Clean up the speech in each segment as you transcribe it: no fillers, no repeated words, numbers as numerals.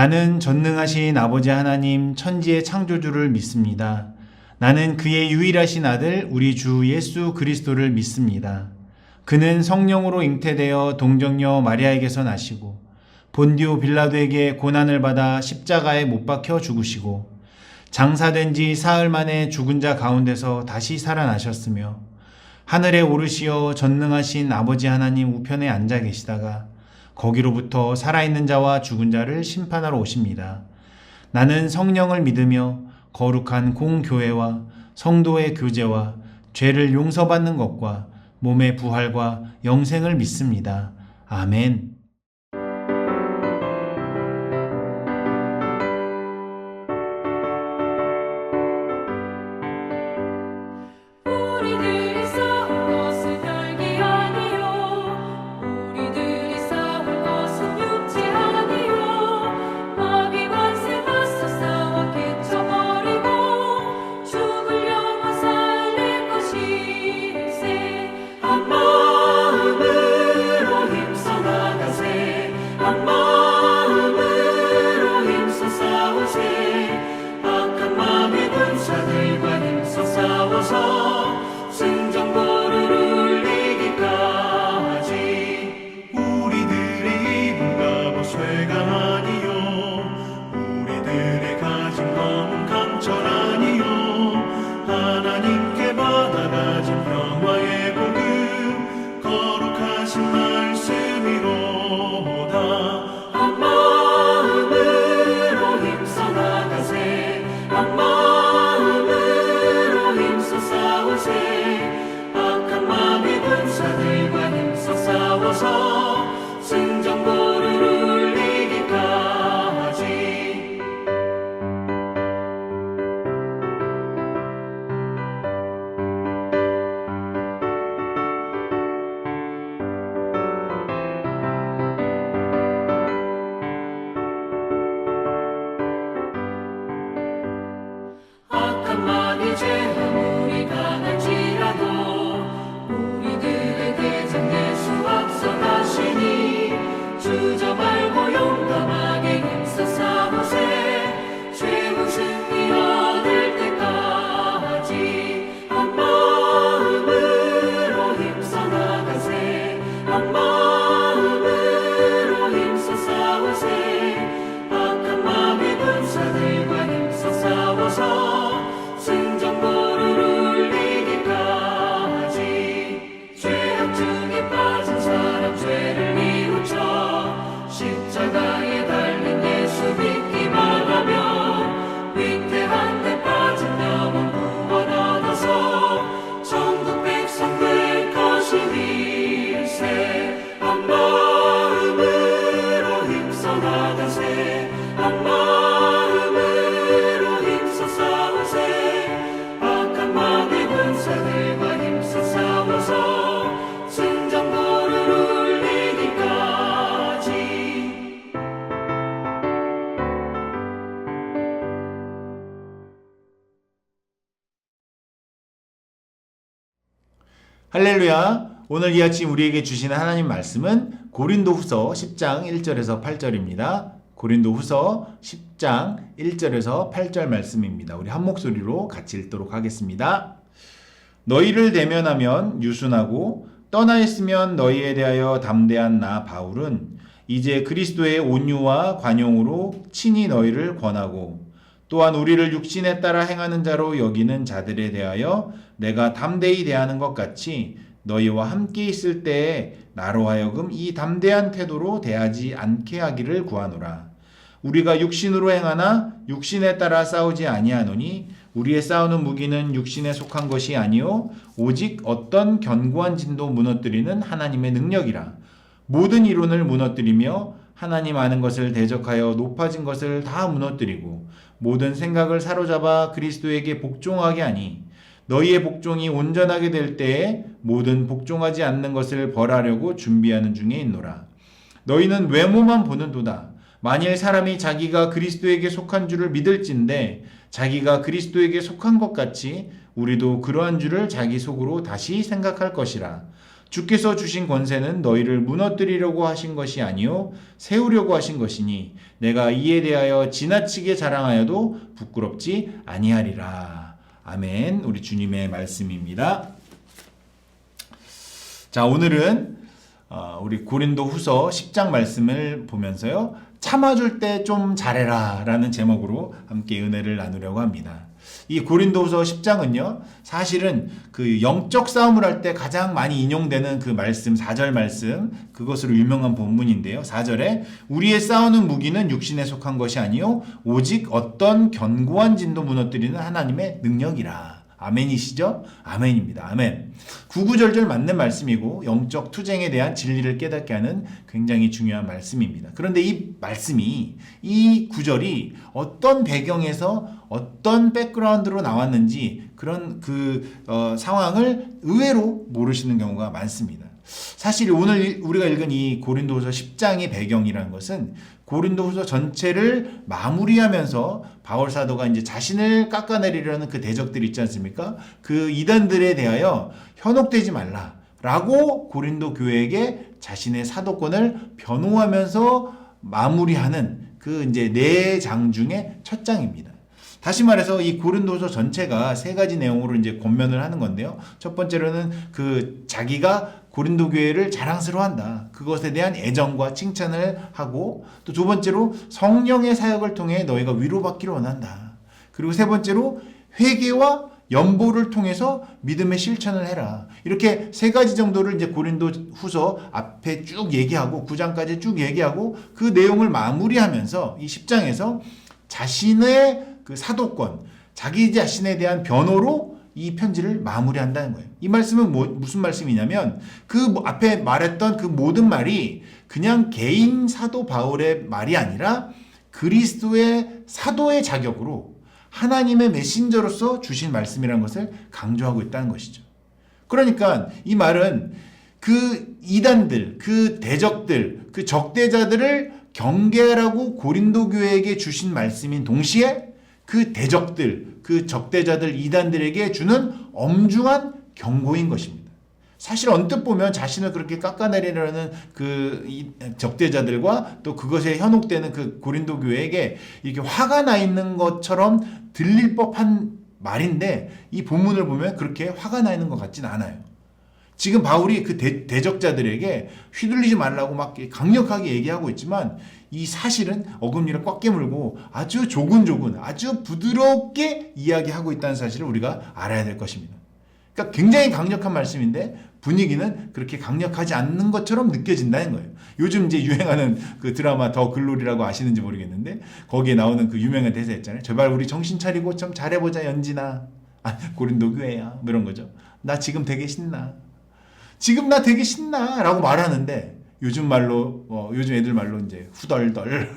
나는 전능하신 아버지 하나님 천지의 창조주를 믿습니다. 나는 그의 유일하신 아들 우리 주 예수 그리스도를 믿습니다. 그는 성령으로 잉태되어 동정녀 마리아에게서 나시고 본디오 빌라도에게 고난을 받아 십자가에 못 박혀 죽으시고 장사된 지 사흘 만에 죽은 자 가운데서 다시 살아나셨으며 하늘에 오르시어 전능하신 아버지 하나님 우편에 앉아 계시다가 거기로부터 살아있는 자와 죽은 자를 심판하러 오십니다. 나는 성령을 믿으며 거룩한 공교회와 성도의 교제와 죄를 용서받는 것과 몸의 부활과 영생을 믿습니다. 아멘. 우리들이 싸울 것은 혈기 아니요 우리들이 싸울 것은 육체 아니요 마귀 관세 맞서 싸워 깨쳐버리고 죽을 영혼 살릴 것일세. 한 마음으로 힘써 나가세. 한 마음으로 힘써 싸우세. 악한 마음의 군사들과 힘써 싸워서 승전보를 울리기까지. 우리들의 입은 갑옷 쇠가 아니요 우리들의 가진 검은 강철 아니요 하나님께 받아가진 평화의 복음 거룩하신 말씀이로다. 한 마음으로 힘써 나가세. 한 마음으로 힘써 싸우세. 악한 마귀 군사들과 힘써 싸워서 승전보를 울리기까지. 악한 마귀 죄 아무리 강할지라도 우리들의 대장 예수 앞서 가시니 주저 말고 용감하게 힘써 싸우세. 최후 승리 얻을 때까지. 한 마음으로 힘써 나가세. 한 마음으로 힘써 싸우세. 악한 마귀 군사들과 힘써 싸워서 승전보를 울리기까지. 죄악 중에 빠진 사람 죄를 뉘우쳐 십자가에 달린 예수 믿기만 하면 위태한 데 빠진 영혼 구원 얻어서 천국 백성 될 것이니세. 한 마음으로 힘써 나가세. 한 마음으로 힘써 싸우세. 악한 마귀 군사들과 힘써 싸워서 승전보를 울리기까지. 할렐루야. 오늘 이 아침 우리에게 주시는 하나님 말씀은 고린도후서 10장 1절에서 8절입니다. 고린도후서 10장 1절에서 8절 말씀입니다. 우리 한 목소리로 같이 읽도록 하겠습니다. 너희를 대면하면 유순하고 떠나 있으면 너희에 대하여 담대한 나 바울은 이제 그리스도의 온유와 관용으로 친히 너희를 권하고 또한 우리를 육신에 따라 행하는 자로 여기는 자들에 대하여 내가 담대히 대하는 것 같이 너희와 함께 있을 때에 나로 하여금 이 담대한 태도로 대하지 않게 하기를 구하노라. 우리가 육신으로 행하나 육신에 따라 싸우지 아니하노니 우리의 싸우는 무기는 육신에 속한 것이 아니요 오직 어떤 견고한 진도 무너뜨리는 하나님의 능력이라. 모든 이론을 무너뜨리며 하나님 아는 것을 대적하여 높아진 것을 다 무너뜨리고 모든 생각을 사로잡아 그리스도에게 복종하게 하니 너희의 복종이 온전하게 될 때에 모든 복종하지 않는 것을 벌하려고 준비하는 중에 있노라. 너희는 외모만 보는도다. 만일 사람이 자기가 그리스도에게 속한 줄을 믿을진대 자기가 그리스도에게 속한 것 같이 우리도 그러한 줄을 자기 속으로 다시 생각할 것이라. 주께서 주신 권세는 너희를 무너뜨리려고 하신 것이 아니요 세우려고 하신 것이니 내가 이에 대하여 지나치게 자랑하여도 부끄럽지 아니하리라. 아멘. 우리 주님의 말씀입니다. 자, 오늘은 우리 고린도후서 10장 말씀을 보면서요, 참아줄 때 좀 잘해라 라는 제목으로 함께 은혜를 나누려고 합니다. 이 고린도후서 10장은요, 사실은 그 영적 싸움을 할 때 가장 많이 인용되는 그 말씀, 4절 말씀, 그것으로 유명한 본문인데요. 4절에 우리의 싸우는 무기는 육신에 속한 것이 아니요 오직 어떤 견고한 진도 무너뜨리는 하나님의 능력이라. 아멘이시죠? 아멘입니다. 아멘. 구구절절 맞는 말씀이고 영적 투쟁에 대한 진리를 깨닫게 하는 굉장히 중요한 말씀입니다. 그런데 이 말씀이, 이 구절이 어떤 배경에서 어떤 백그라운드로 나왔는지 그런 상황을 의외로 모르시는 경우가 많습니다. 사실 오늘 우리가 읽은 이 고린도후서 10장의 배경이라는 것은 고린도후서 전체를 마무리하면서 바울 사도가 이제 자신을 깎아내리려는 그 대적들이 있지 않습니까? 그 이단들에 대하여 현혹되지 말라라고 고린도 교회에게 자신의 사도권을 변호하면서 마무리하는 그 이제 4장 중에 첫 장입니다. 다시 말해서 이 고린도서 전체가 3가지 내용으로 이제 권면을 하는 건데요. 첫 번째로는 그 자기가 고린도 교회를 자랑스러워한다. 그것에 대한 애정과 칭찬을 하고, 또 두 번째로 성령의 사역을 통해 너희가 위로받기를 원한다. 그리고 세 번째로 회개와 연보를 통해서 믿음의 실천을 해라. 이렇게 3가지 정도를 이제 고린도 후서 앞에 쭉 얘기하고 9장까지 쭉 얘기하고 그 내용을 마무리하면서 이 10장에서 자신의 그 사도권, 자기 자신에 대한 변호로 이 편지를 마무리한다는 거예요. 이 말씀은 무슨 말씀이냐면 그 앞에 말했던 그 모든 말이 그냥 개인 사도 바울의 말이 아니라 그리스도의 사도의 자격으로 하나님의 메신저로서 주신 말씀이라는 것을 강조하고 있다는 것이죠. 그러니까 이 말은 그 이단들, 그 대적들, 그 적대자들을 경계하라고 고린도 교회에게 주신 말씀인 동시에 그 대적들, 그 적대자들, 이단들에게 주는 엄중한 경고인 것입니다. 사실 언뜻 보면 자신을 그렇게 깎아내리려는 그 적대자들과 또 그것에 현혹되는 그 고린도 교회에게 이렇게 화가 나 있는 것처럼 들릴 법한 말인데 이 본문을 보면 그렇게 화가 나 있는 것 같진 않아요. 지금 바울이 그 대적자들에게 휘둘리지 말라고 막 강력하게 얘기하고 있지만 이 사실은 어금니를 꽉 깨물고 아주 조근조근 아주 부드럽게 이야기하고 있다는 사실을 우리가 알아야 될 것입니다. 그러니까 굉장히 강력한 말씀인데 분위기는 그렇게 강력하지 않는 것처럼 느껴진다는 거예요. 요즘 이제 유행하는 그 드라마 더 글로리라고 아시는지 모르겠는데 거기에 나오는 그 유명한 대사 있잖아요. 제발 우리 정신 차리고 좀 잘해보자 연진아. 고린도 교회야. 뭐 이런 거죠. 나 지금 되게 신나. 지금 나 되게 신나 라고 말하는데 요즘 말로 요즘 애들 말로 이제 후덜덜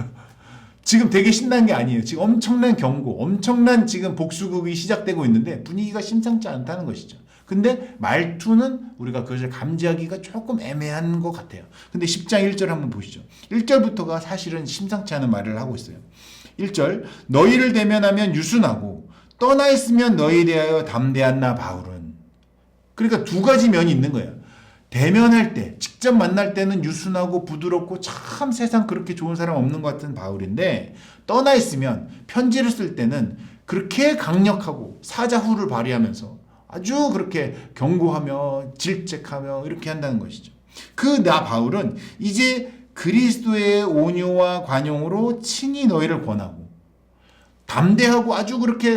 지금 되게 신난 게 아니에요. 지금 엄청난 경고, 엄청난 지금 복수극이 시작되고 있는데 분위기가 심상치 않다는 것이죠. 근데 말투는 우리가 그것을 감지하기가 조금 애매한 것 같아요. 근데 10장 1절 한번 보시죠. 1절부터가 사실은 심상치 않은 말을 하고 있어요. 1절 너희를 대면하면 유순하고 떠나 있으면 너희에 대하여 담대한 나 바울은. 그러니까 2가지 면이 있는 거예요. 대면할 때, 직접 만날 때는 유순하고 부드럽고 참 세상 그렇게 좋은 사람 없는 것 같은 바울인데 떠나 있으면 편지를 쓸 때는 그렇게 강력하고 사자후를 발휘하면서 아주 그렇게 경고하며 질책하며 이렇게 한다는 것이죠. 그 나 바울은 이제 그리스도의 온유와 관용으로 친히 너희를 권하고 담대하고 아주 그렇게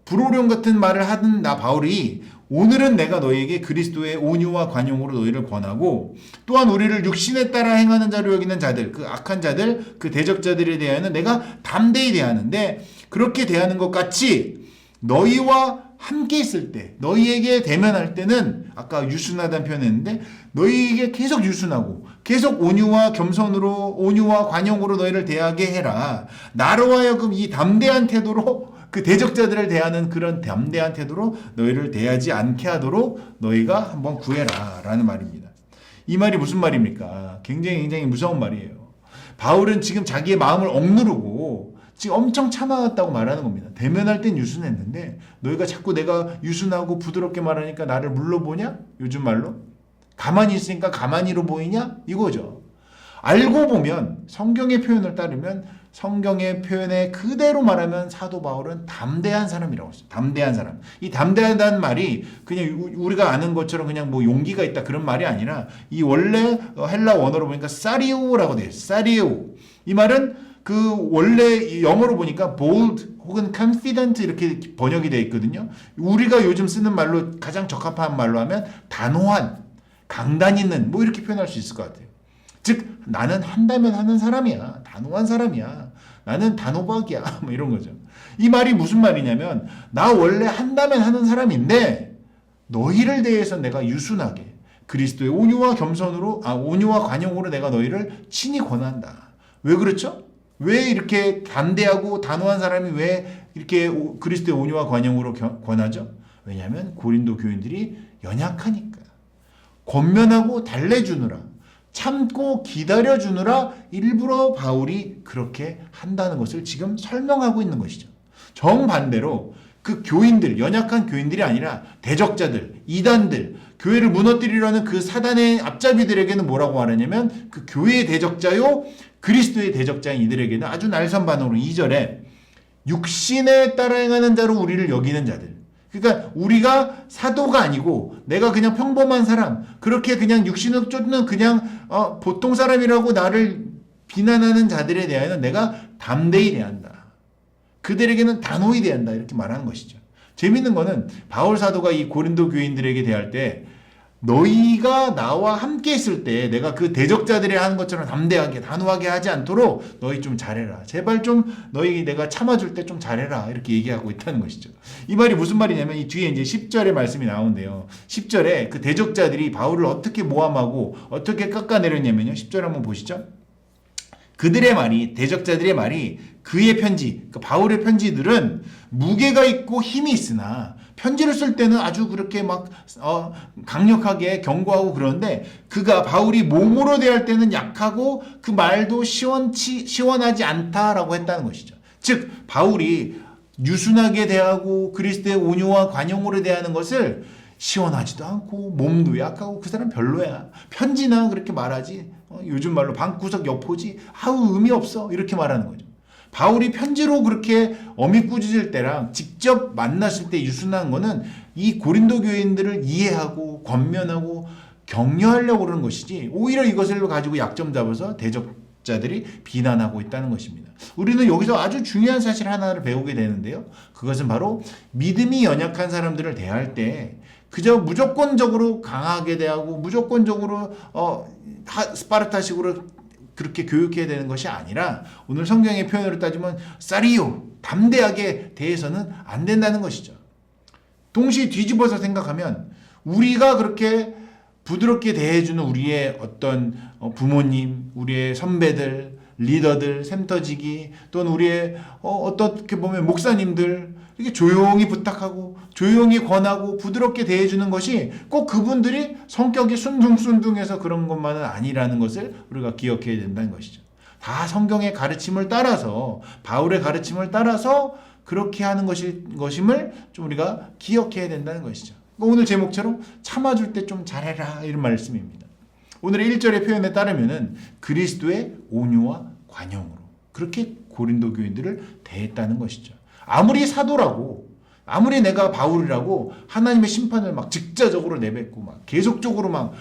불호령 같은 말을 하던 나 바울이 오늘은 내가 너희에게 그리스도의 온유와 관용으로 너희를 권하고 또한 우리를 육신에 따라 행하는 자로 여기는 자들, 그 악한 자들, 그 대적자들에 대하여는 내가 담대히 대하는데 그렇게 대하는 것 같이 너희와 함께 있을 때, 너희에게 대면할 때는 아까 유순하다는 표현했는데 너희에게 계속 유순하고 계속 온유와 겸손으로 온유와 관용으로 너희를 대하게 해라. 나로 하여금 이 담대한 태도로 그 대적자들을 대하는 그런 담대한 태도로 너희를 대하지 않게 하도록 너희가 한번 구해라 라는 말입니다. 이 말이 무슨 말입니까? 굉장히 무서운 말이에요. 바울은 지금 자기의 마음을 억누르고 지금 엄청 참아왔다고 말하는 겁니다. 대면할 땐 유순했는데 너희가 자꾸 내가 유순하고 부드럽게 말하니까 나를 물러보냐? 요즘 말로? 가만히 있으니까 가만히로 보이냐? 이거죠. 알고 보면 성경의 표현을 따르면 성경의 표현에 그대로 말하면 사도 바울은 담대한 사람이라고 했어요. 담대한 사람. 이 담대하다는 말이 그냥 우리가 아는 것처럼 그냥 뭐 용기가 있다 그런 말이 아니라 이 원래 헬라 원어로 보니까 사리오라고 돼요. 사리오. 이 말은 그 원래 영어로 보니까 bold 혹은 confident 이렇게 번역이 되어 있거든요. 우리가 요즘 쓰는 말로 가장 적합한 말로 하면 단호한, 강단 있는 뭐 이렇게 표현할 수 있을 것 같아요. 즉 나는 한다면 하는 사람이야. 단호한 사람이야. 나는 단호박이야. 뭐 이런 거죠. 이 말이 무슨 말이냐면 나 원래 한다면 하는 사람인데 너희를 대해서 내가 유순하게 그리스도의 온유와 겸손으로 온유와 관용으로 내가 너희를 친히 권한다. 왜 그렇죠? 왜 이렇게 담대하고 단호한 사람이 왜 이렇게 그리스도의 온유와 관용으로 권하죠? 왜냐하면 고린도 교인들이 연약하니까. 권면하고 달래주느라 참고 기다려주느라 일부러 바울이 그렇게 한다는 것을 지금 설명하고 있는 것이죠. 정반대로 그 교인들, 연약한 교인들이 아니라 대적자들, 이단들, 교회를 무너뜨리려는 그 사단의 앞잡이들에게는 뭐라고 말하냐면 그 교회의 대적자요 그리스도의 대적자인 이들에게는 아주 날선반응으로 2절에 육신에 따라 행하는 자로 우리를 여기는 자들. 그러니까 우리가 사도가 아니고 내가 그냥 평범한 사람, 그렇게 그냥 육신을 쫓는 그냥 보통 사람이라고 나를 비난하는 자들에 대하여는 내가 담대히 대한다. 그들에게는 단호히 대한다. 이렇게 말하는 것이죠. 재밌는 거는 바울 사도가 이 고린도 교인들에게 대할 때 너희가 나와 함께 있을 때 내가 그 대적자들이 하는 것처럼 담대하게 단호하게 하지 않도록 너희 좀 잘해라. 제발 좀 너희 내가 참아줄 때 좀 잘해라. 이렇게 얘기하고 있다는 것이죠. 이 말이 무슨 말이냐면 이 뒤에 이제 10절의 말씀이 나오는데요. 10절에 그 대적자들이 바울을 어떻게 모함하고 어떻게 깎아내렸냐면요. 10절 한번 보시죠. 그들의 말이 대적자들의 말이 그의 편지, 그러니까 바울의 편지들은 무게가 있고 힘이 있으나 편지를 쓸 때는 아주 그렇게 막 강력하게 경고하고 그러는데 그가 바울이 몸으로 대할 때는 약하고 그 말도 시원하지 않다라고 했다는 것이죠. 즉 바울이 유순하게 대하고 그리스도의 온유와 관용으로 대하는 것을 시원하지도 않고 몸도 약하고 그 사람 별로야. 편지나 그렇게 말하지. 요즘 말로 방구석 여포지. 아우 의미 없어. 이렇게 말하는 거죠. 바울이 편지로 그렇게 어미꾸짖을 때랑 직접 만났을 때 유순한 거는 이 고린도 교인들을 이해하고 권면하고 격려하려고 그러는 것이지 오히려 이것을 가지고 약점 잡아서 대적자들이 비난하고 있다는 것입니다. 우리는 여기서 아주 중요한 사실 하나를 배우게 되는데요. 그것은 바로 믿음이 연약한 사람들을 대할 때 그저 무조건적으로 강하게 대하고 무조건적으로 스파르타식으로 그렇게 교육해야 되는 것이 아니라 오늘 성경의 표현으로 따지면 사리오, 담대하게 대해서는 안 된다는 것이죠. 동시에 뒤집어서 생각하면 우리가 그렇게 부드럽게 대해주는 우리의 어떤 부모님, 우리의 선배들, 리더들, 샘터지기 또는 우리의 어떻게 보면 목사님들 이렇게 조용히 부탁하고 조용히 권하고 부드럽게 대해주는 것이 꼭 그분들이 성격이 순둥순둥해서 그런 것만은 아니라는 것을 우리가 기억해야 된다는 것이죠. 다 성경의 가르침을 따라서 바울의 가르침을 따라서 그렇게 하는 것임을 좀 우리가 기억해야 된다는 것이죠. 오늘 제목처럼 참아줄 때 좀 잘해라 이런 말씀입니다. 오늘의 1절의 표현에 따르면은 그리스도의 온유와 관용으로 그렇게 고린도 교인들을 대했다는 것이죠. 아무리 사도라고 아무리 내가 바울이라고 하나님의 심판을 막 직자적으로 내뱉고 막 계속적으로 막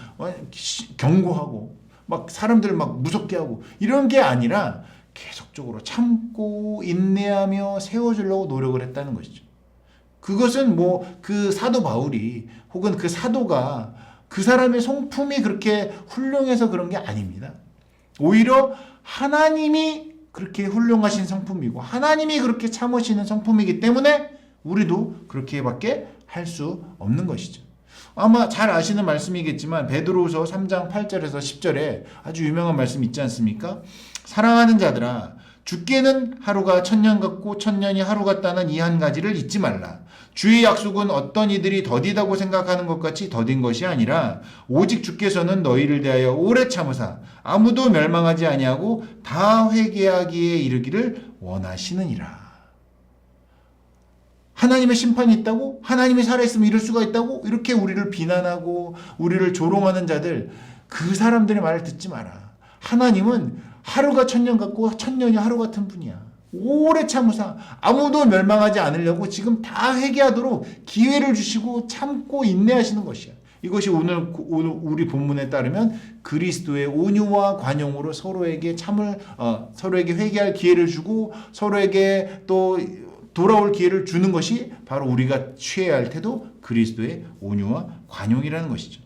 경고하고 막 사람들을 막 무섭게 하고 이런 게 아니라 계속적으로 참고 인내하며 세워주려고 노력을 했다는 것이죠. 그것은 뭐 그 사도 바울이 혹은 그 사도가 그 사람의 성품이 그렇게 훌륭해서 그런 게 아닙니다. 오히려 하나님이 그렇게 훌륭하신 성품이고 하나님이 그렇게 참으시는 성품이기 때문에 우리도 그렇게밖에 할 수 없는 것이죠. 아마 잘 아시는 말씀이겠지만 베드로후서 3장 8절에서 10절에 아주 유명한 말씀 있지 않습니까? 사랑하는 자들아 주께는 하루가 천년 같고 천년이 하루 같다는 이 한 가지를 잊지 말라. 주의 약속은 어떤 이들이 더디다고 생각하는 것 같이 더딘 것이 아니라 오직 주께서는 너희를 대하여 오래 참으사 아무도 멸망하지 아니하고 다 회개하기에 이르기를 원하시느니라. 하나님의 심판이 있다고? 하나님이 살아있으면 이럴 수가 있다고? 이렇게 우리를 비난하고 우리를 조롱하는 자들, 그 사람들의 말을 듣지 마라. 하나님은 하루가 천년 같고 천년이 하루 같은 분이야. 오래 참으사 아무도 멸망하지 않으려고 지금 다 회개하도록 기회를 주시고 참고 인내하시는 것이야. 이것이 오늘 우리 본문에 따르면 그리스도의 온유와 관용으로 서로에게 서로에게 회개할 기회를 주고 서로에게 또 돌아올 기회를 주는 것이 바로 우리가 취해야 할 태도, 그리스도의 온유와 관용이라는 것이죠.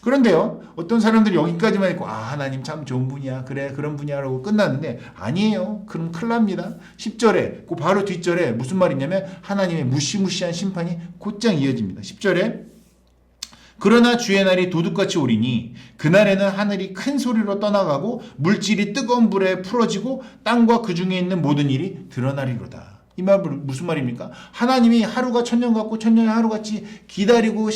그런데요, 어떤 사람들이 여기까지만 있고, 하나님 참 좋은 분이야. 그래, 그런 분이야라고 끝났는데, 아니에요. 그럼 큰일 납니다. 10절에, 그 바로 뒷절에 무슨 말이냐면, 하나님의 무시무시한 심판이 곧장 이어집니다. 10절에, 그러나 주의 날이 도둑같이 오리니, 그날에는 하늘이 큰 소리로 떠나가고, 물질이 뜨거운 불에 풀어지고, 땅과 그 중에 있는 모든 일이 드러나리로다. 이 말은 무슨 말입니까? 하나님이 하루가 천년 같고, 천년이 하루같이 기다리고,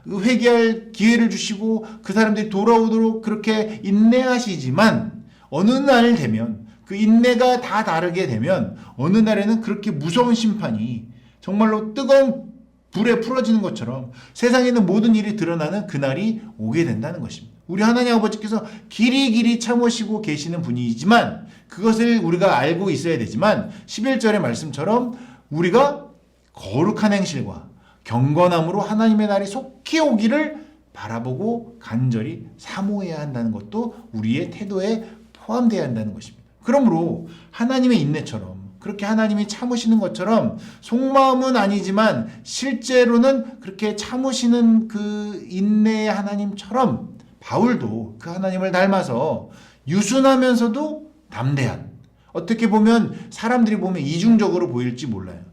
회개할 기회를 주시고 그 사람들이 돌아오도록 그렇게 인내하시지만 어느 날 되면 그 인내가 다 다르게 되면 어느 날에는 그렇게 무서운 심판이 정말로 뜨거운 불에 풀어지는 것처럼 세상에 있는 모든 일이 드러나는 그날이 오게 된다는 것입니다. 우리 하나님 아버지께서 길이 참으시고 계시는 분이지만 그것을 우리가 알고 있어야 되지만 11절의 말씀처럼 우리가 거룩한 행실과 경건함으로 하나님의 날이 속히 오기를 바라보고 간절히 사모해야 한다는 것도 우리의 태도에 포함되어야 한다는 것입니다. 그러므로 하나님의 인내처럼 그렇게 하나님이 참으시는 것처럼 속마음은 아니지만 실제로는 그렇게 참으시는 그 인내의 하나님처럼 바울도 그 하나님을 닮아서 유순하면서도 담대한, 어떻게 보면 사람들이 보면 이중적으로 보일지 몰라요.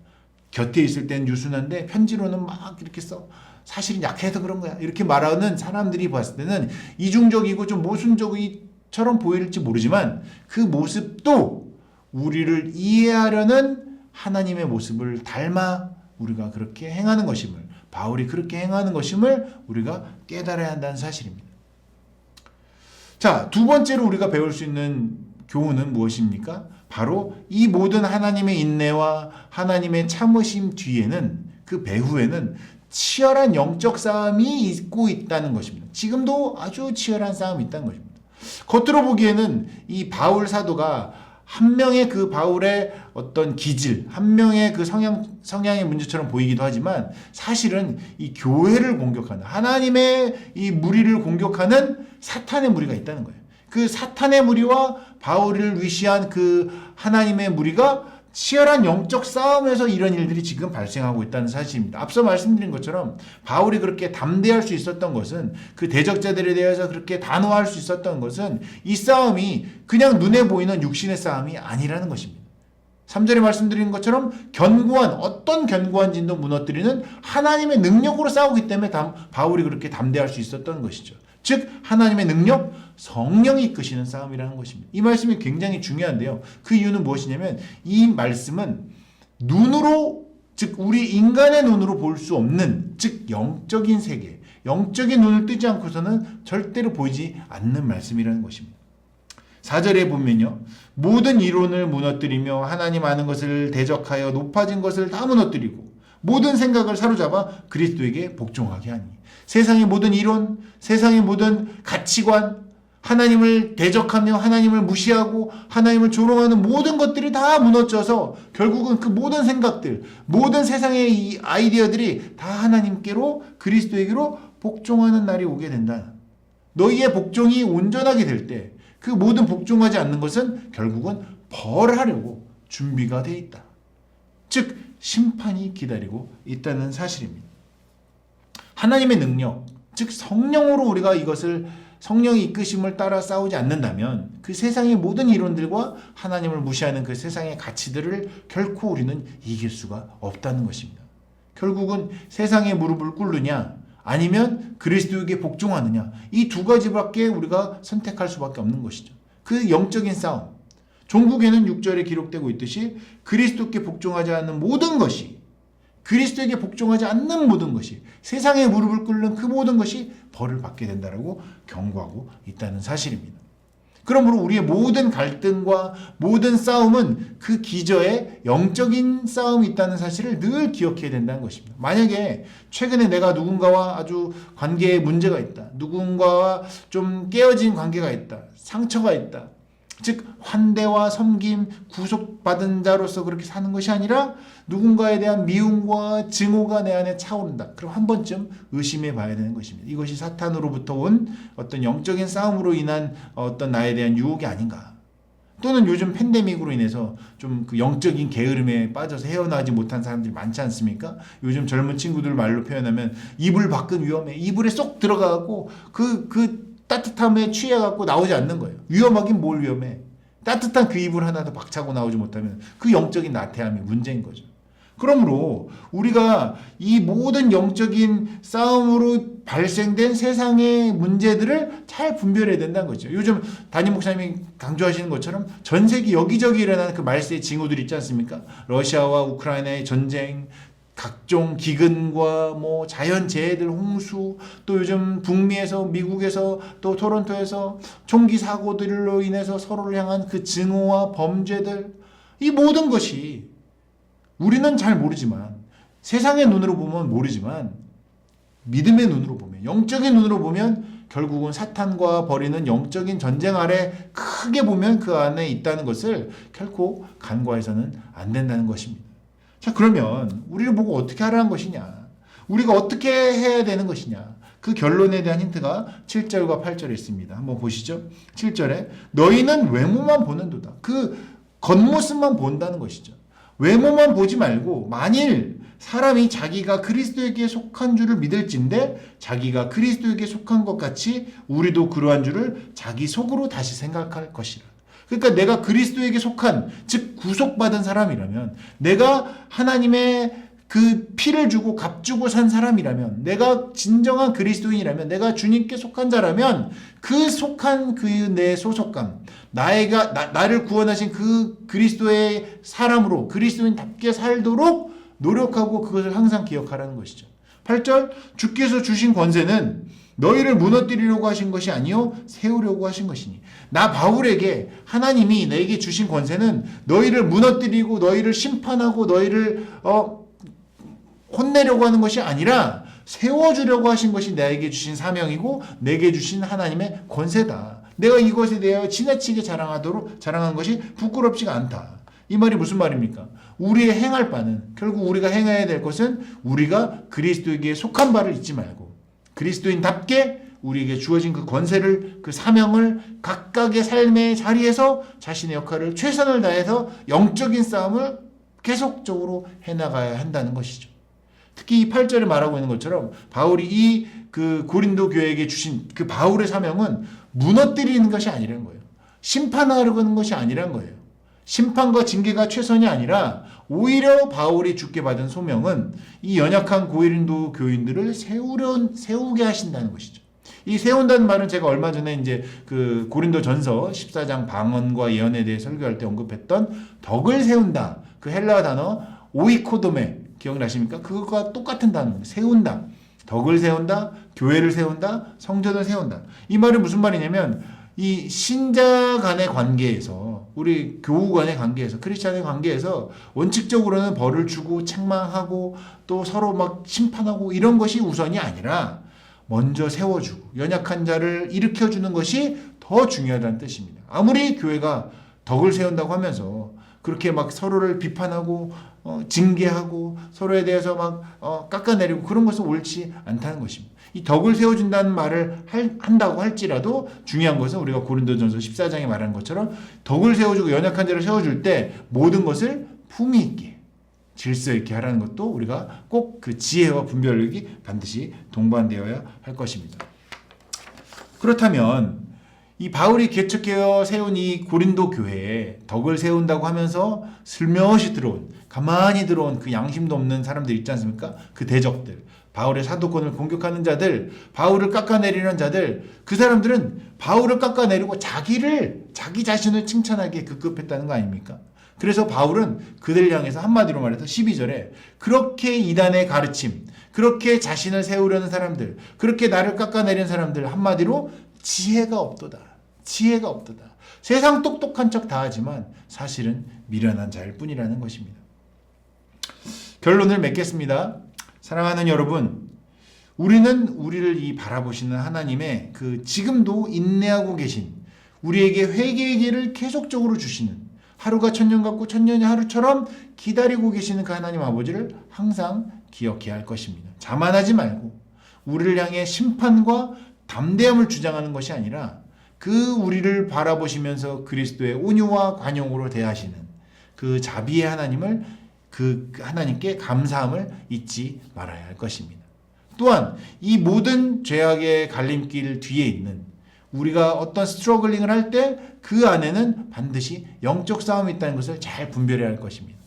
곁에 있을 땐 유순한데 편지로는 막 이렇게 사실은 약해서 그런 거야 이렇게 말하는 사람들이 봤을 때는 이중적이고 좀 모순적이처럼 보일지 모르지만 그 모습도 우리를 이해하려는 하나님의 모습을 닮아 우리가 그렇게 행하는 것임을, 바울이 그렇게 행하는 것임을 우리가 깨달아야 한다는 사실입니다. 자, 두 번째로 우리가 배울 수 있는 교훈은 무엇입니까? 바로 이 모든 하나님의 인내와 하나님의 참으심 뒤에는, 그 배후에는 치열한 영적 싸움이 있고 있다는 것입니다. 지금도 아주 치열한 싸움이 있다는 것입니다. 겉으로 보기에는 이 바울 사도가 한 명의 그 바울의 어떤 기질, 한 명의 그 성향의 문제처럼 보이기도 하지만 사실은 이 교회를 공격하는, 하나님의 이 무리를 공격하는 사탄의 무리가 있다는 거예요. 그 사탄의 무리와 바울을 위시한 그 하나님의 무리가 치열한 영적 싸움에서 이런 일들이 지금 발생하고 있다는 사실입니다. 앞서 말씀드린 것처럼 바울이 그렇게 담대할 수 있었던 것은, 그 대적자들에 대해서 그렇게 단호할 수 있었던 것은 이 싸움이 그냥 눈에 보이는 육신의 싸움이 아니라는 것입니다. 3절에 말씀드린 것처럼 어떤 견고한 진도 무너뜨리는 하나님의 능력으로 싸우기 때문에 바울이 그렇게 담대할 수 있었던 것이죠. 즉 하나님의 능력, 성령이 이끄시는 싸움이라는 것입니다. 이 말씀이 굉장히 중요한데요. 그 이유는 무엇이냐면 이 말씀은 눈으로, 즉 우리 인간의 눈으로 볼 수 없는, 즉 영적인 세계, 영적인 눈을 뜨지 않고서는 절대로 보이지 않는 말씀이라는 것입니다. 4절에 보면요, 모든 이론을 무너뜨리며 하나님 아는 것을 대적하여 높아진 것을 다 무너뜨리고 모든 생각을 사로잡아 그리스도에게 복종하게 하니. 세상의 모든 이론, 세상의 모든 가치관, 하나님을 대적하며 하나님을 무시하고 하나님을 조롱하는 모든 것들이 다 무너져서 결국은 그 모든 생각들, 모든 세상의 이 아이디어들이 다 하나님께로, 그리스도에게로 복종하는 날이 오게 된다. 너희의 복종이 온전하게 될 때 그 모든 복종하지 않는 것은 결국은 벌하려고 준비가 되어 있다. 즉 심판이 기다리고 있다는 사실입니다. 하나님의 능력, 즉 성령으로 우리가 이것을, 성령의 이끄심을 따라 싸우지 않는다면 그 세상의 모든 이론들과 하나님을 무시하는 그 세상의 가치들을 결코 우리는 이길 수가 없다는 것입니다. 결국은 세상에 무릎을 꿇느냐 아니면 그리스도에게 복종하느냐, 이 두 가지밖에 우리가 선택할 수밖에 없는 것이죠. 그 영적인 싸움, 종국에는 6절에 기록되고 있듯이 그리스도께 복종하지 않는 모든 것이, 그리스도에게 복종하지 않는 모든 것이, 세상에 무릎을 꿇는 그 모든 것이 벌을 받게 된다라고 경고하고 있다는 사실입니다. 그러므로 우리의 모든 갈등과 모든 싸움은 그 기저에 영적인 싸움이 있다는 사실을 늘 기억해야 된다는 것입니다. 만약에 최근에 내가 누군가와 아주 관계에 문제가 있다. 누군가와 좀 깨어진 관계가 있다. 상처가 있다. 즉 환대와 섬김, 구속받은 자로서 그렇게 사는 것이 아니라 누군가에 대한 미움과 증오가 내 안에 차오른다. 그럼 한 번쯤 의심해 봐야 되는 것입니다. 이것이 사탄으로부터 온 어떤 영적인 싸움으로 인한 어떤 나에 대한 유혹이 아닌가. 또는 요즘 팬데믹으로 인해서 좀 그 영적인 게으름에 빠져서 헤어나지 못한 사람들이 많지 않습니까? 요즘 젊은 친구들 말로 표현하면 이불 밖은 위험해. 이불에 쏙 들어가고 그 따뜻함에 취해갖고 나오지 않는 거예요. 위험하긴 뭘 위험해. 따뜻한 그 이불 하나도 박차고 나오지 못하면 그 영적인 나태함이 문제인 거죠. 그러므로 우리가 이 모든 영적인 싸움으로 발생된 세상의 문제들을 잘 분별해야 된다는 거죠. 요즘 담임 목사님이 강조하시는 것처럼 전 세계 여기저기 일어나는 그 말세의 징후들 있지 않습니까? 러시아와 우크라이나의 전쟁, 각종 기근과 뭐 자연재해들, 홍수, 또 요즘 북미에서, 미국에서, 또 토론토에서 총기 사고들로 인해서 서로를 향한 그 증오와 범죄들, 이 모든 것이 우리는 잘 모르지만, 세상의 눈으로 보면 모르지만, 믿음의 눈으로 보면, 영적인 눈으로 보면 결국은 사탄과 벌이는 영적인 전쟁 아래 크게 보면 그 안에 있다는 것을 결코 간과해서는 안 된다는 것입니다. 자, 그러면 우리를 보고 어떻게 하라는 것이냐? 우리가 어떻게 해야 되는 것이냐? 그 결론에 대한 힌트가 7절과 8절에 있습니다. 한번 보시죠. 7절에 너희는 외모만 보는도다. 그 겉모습만 본다는 것이죠. 외모만 보지 말고 만일 사람이 자기가 그리스도에게 속한 줄을 믿을진데 자기가 그리스도에게 속한 것 같이 우리도 그러한 줄을 자기 속으로 다시 생각할 것이라. 그러니까 내가 그리스도에게 속한, 즉 구속받은 사람이라면, 내가 하나님의 그 피를 주고 값 주고 산 사람이라면, 내가 진정한 그리스도인이라면, 내가 주님께 속한 자라면 그 속한 그 내 소속감, 나를 구원하신 그 그리스도의 사람으로 그리스도인답게 살도록 노력하고 그것을 항상 기억하라는 것이죠. 8절, 주께서 주신 권세는 너희를 무너뜨리려고 하신 것이 아니요 세우려고 하신 것이니. 나 바울에게 하나님이 내게 주신 권세는 너희를 무너뜨리고 너희를 심판하고 너희를 혼내려고 하는 것이 아니라 세워주려고 하신 것이 나에게 주신 사명이고 내게 주신 하나님의 권세다. 내가 이것에 대하여 지나치게 자랑한 것이 부끄럽지가 않다. 이 말이 무슨 말입니까? 우리의 행할 바는, 결국 우리가 행해야 될 것은 우리가 그리스도에게 속한 바를 잊지 말고 그리스도인답게 우리에게 주어진 그 권세를, 그 사명을 각각의 삶의 자리에서 자신의 역할을 최선을 다해서 영적인 싸움을 계속적으로 해나가야 한다는 것이죠. 특히 이 8절에 말하고 있는 것처럼 바울이 이 그 고린도 교회에게 주신 그 바울의 사명은 무너뜨리는 것이 아니라는 거예요. 심판하려는 것이 아니라는 거예요. 심판과 징계가 최선이 아니라 오히려 바울이 주께 받은 소명은 이 연약한 고린도 교인들을 세우게 하신다는 것이죠. 이 세운다는 말은 제가 얼마 전에 이제 그 고린도전서 14장 방언과 예언에 대해 설교할 때 언급했던 덕을 세운다. 그 헬라어 단어 오이코도메 기억나십니까? 그것과 똑같은 단어입니다. 세운다. 덕을 세운다. 교회를 세운다. 성전을 세운다. 이 말은 무슨 말이냐면 이 신자 간의 관계에서, 우리 교우 간의 관계에서, 크리스찬의 관계에서 원칙적으로는 벌을 주고 책망하고 또 서로 막 심판하고 이런 것이 우선이 아니라 먼저 세워주고 연약한 자를 일으켜주는 것이 더 중요하다는 뜻입니다. 아무리 교회가 덕을 세운다고 하면서 그렇게 막 서로를 비판하고 징계하고 서로에 대해서 막 깎아내리고 그런 것은 옳지 않다는 것입니다. 이 덕을 세워준다는 말을 한다고 할지라도 중요한 것은 우리가 고린도전서 14장에 말한 것처럼 덕을 세워주고 연약한 자를 세워줄 때 모든 것을 품위 있게 질서 있게 하라는 것도 우리가 꼭 그 지혜와 분별력이 반드시 동반되어야 할 것입니다. 그렇다면 이 바울이 개척하여 세운 이 고린도 교회에 덕을 세운다고 하면서 슬며시 가만히 들어온 그 양심도 없는 사람들 있지 않습니까? 그 대적들, 바울의 사도권을 공격하는 자들, 바울을 깎아내리는 자들, 그 사람들은 바울을 깎아내리고 자기 자신을 칭찬하기에 급급했다는 거 아닙니까? 그래서 바울은 그들을 향해서 한마디로 말해서 12절에 그렇게 이단의 가르침, 그렇게 자신을 세우려는 사람들, 그렇게 나를 깎아내리는 사람들 한마디로 지혜가 없도다. 지혜가 없도다. 세상 똑똑한 척 다 하지만 사실은 미련한 자일 뿐이라는 것입니다. 결론을 맺겠습니다. 사랑하는 여러분, 우리는 우리를 이 바라보시는 하나님의 그 지금도 인내하고 계신, 우리에게 회개의 기회를 계속적으로 주시는, 하루가 천년 같고 천년이 하루처럼 기다리고 계시는 그 하나님 아버지를 항상 기억해야 할 것입니다. 자만하지 말고 우리를 향해 심판과 담대함을 주장하는 것이 아니라 그 우리를 바라보시면서 그리스도의 온유와 관용으로 대하시는 그 자비의 하나님을, 그 하나님께 감사함을 잊지 말아야 할 것입니다. 또한 이 모든 죄악의 갈림길 뒤에 있는, 우리가 어떤 스트러글링을 할 때 그 안에는 반드시 영적 싸움이 있다는 것을 잘 분별해야 할 것입니다.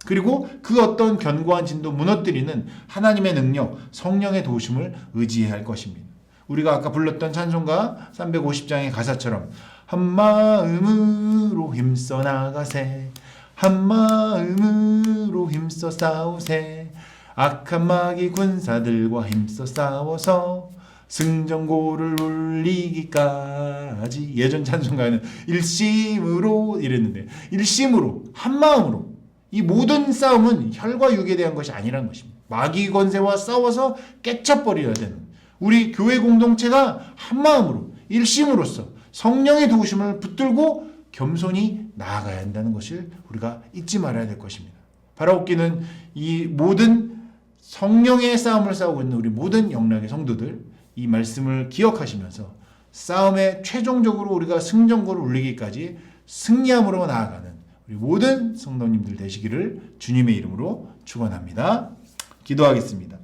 그리고 그 어떤 견고한 진도 무너뜨리는 하나님의 능력, 성령의 도우심을 의지해야 할 것입니다. 우리가 아까 불렀던 찬송가 350장의 가사처럼 한 마음으로 힘써 나가세, 한 마음으로 힘써 싸우세, 악한 마귀 군사들과 힘써 싸워서 승전고를 울리기까지. 예전 찬송가에는 일심으로 이랬는데, 일심으로, 한 마음으로. 이 모든 싸움은 혈과 육에 대한 것이 아니라는 것입니다. 마귀 권세와 싸워서 깨쳐버려야 되는, 우리 교회 공동체가 한 마음으로 일심으로써 성령의 도우심을 붙들고 겸손히 나아가야 한다는 것을 우리가 잊지 말아야 될 것입니다. 바라옵기는 이 모든 성령의 싸움을 싸우고 있는 우리 모든 영락의 성도들, 이 말씀을 기억하시면서 싸움에 최종적으로 우리가 승전고를 울리기까지 승리함으로 나아가는 우리 모든 성도님들 되시기를 주님의 이름으로 축원합니다. 기도하겠습니다.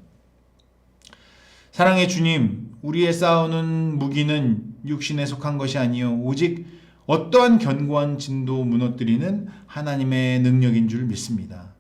사랑의 주님, 우리의 싸우는 무기는 육신에 속한 것이 아니요 오직 어떠한 견고한 진도 무너뜨리는 하나님의 능력인 줄 믿습니다.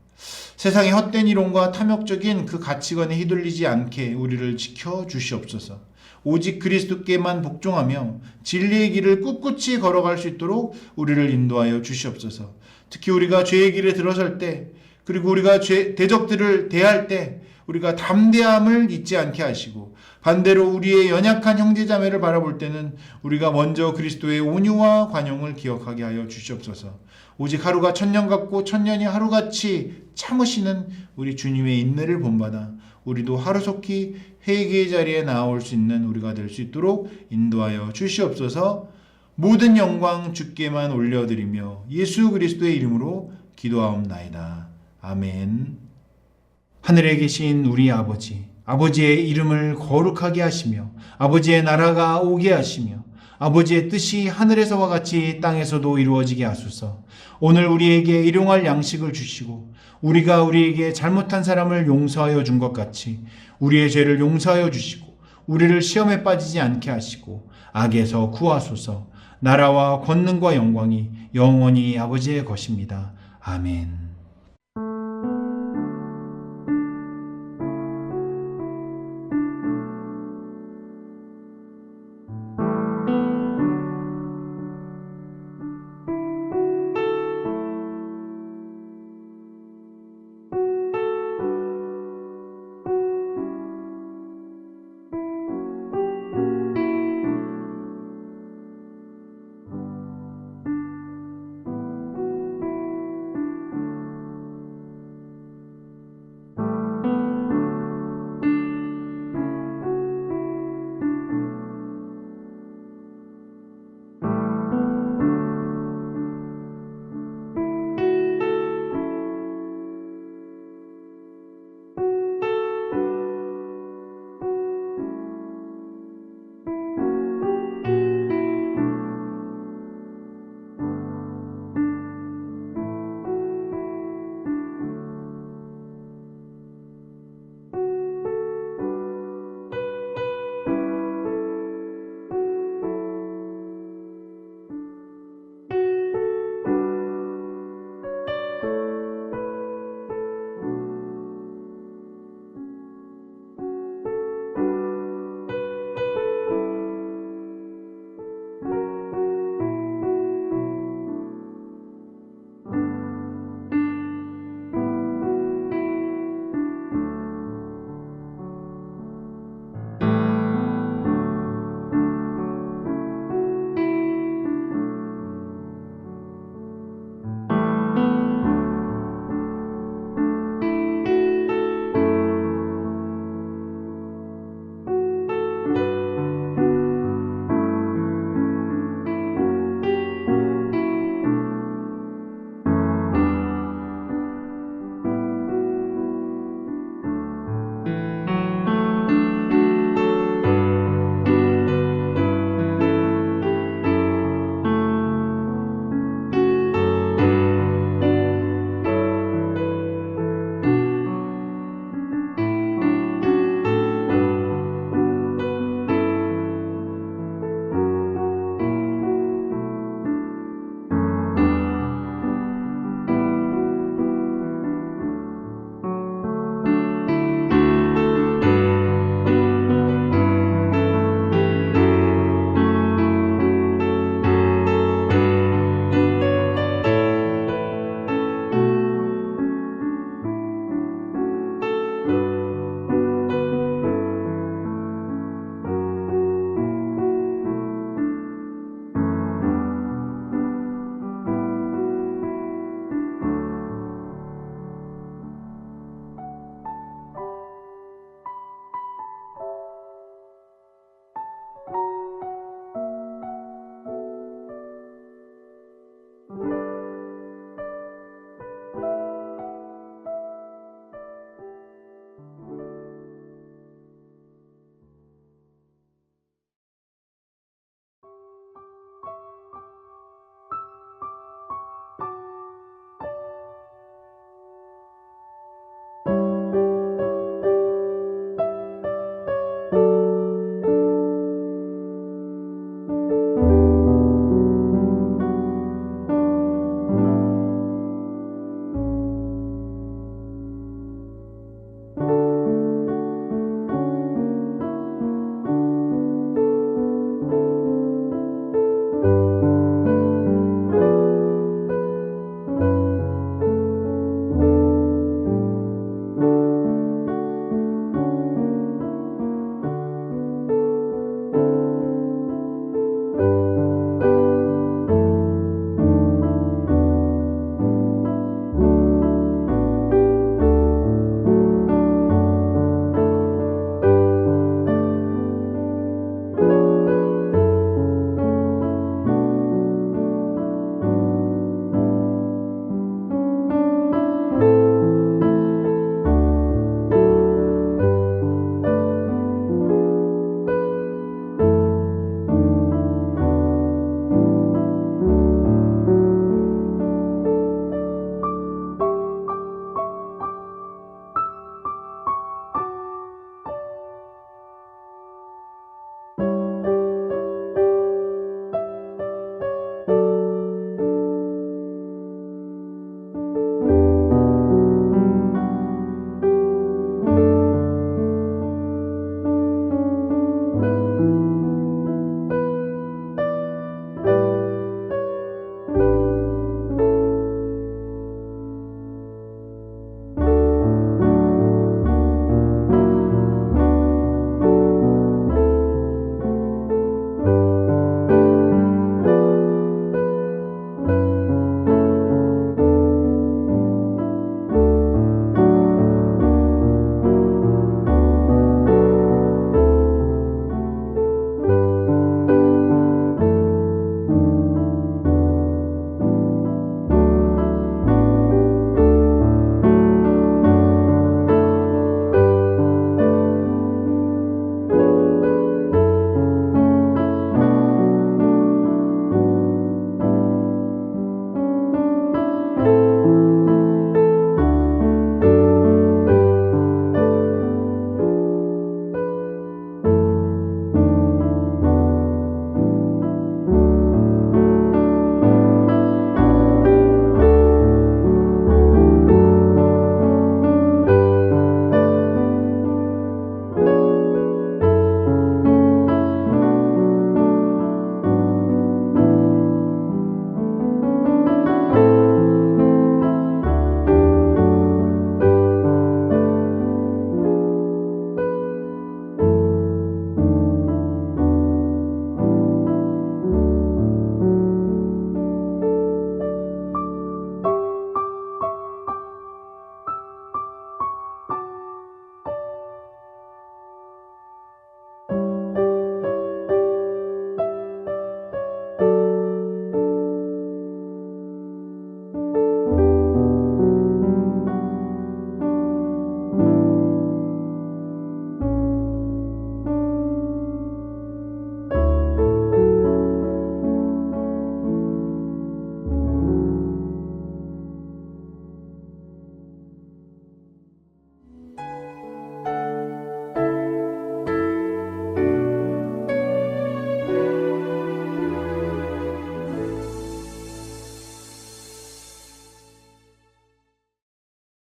세상의 헛된 이론과 탐욕적인 그 가치관에 휘둘리지 않게 우리를 지켜 주시옵소서. 오직 그리스도께만 복종하며 진리의 길을 꿋꿋이 걸어갈 수 있도록 우리를 인도하여 주시옵소서. 특히 우리가 죄의 길에 들어설 때, 그리고 우리가 대적들을 대할 때 우리가 담대함을 잊지 않게 하시고, 반대로 우리의 연약한 형제자매를 바라볼 때는 우리가 먼저 그리스도의 온유와 관용을 기억하게 하여 주시옵소서. 오직 하루가 천년 같고 천년이 하루같이 참으시는 우리 주님의 인내를 본받아 우리도 하루속히 회개의 자리에 나아올 수 있는 우리가 될 수 있도록 인도하여 주시옵소서. 모든 영광 주께만 올려드리며 예수 그리스도의 이름으로 기도하옵나이다. 아멘. 하늘에 계신 우리 아버지, 아버지의 이름을 거룩하게 하시며 아버지의 나라가 오게 하시며 아버지의 뜻이 하늘에서와 같이 땅에서도 이루어지게 하소서. 오늘 우리에게 일용할 양식을 주시고 우리가 우리에게 잘못한 사람을 용서하여 준 것 같이 우리의 죄를 용서하여 주시고 우리를 시험에 빠지지 않게 하시고 악에서 구하소서. 나라와 권능과 영광이 영원히 아버지의 것입니다. 아멘.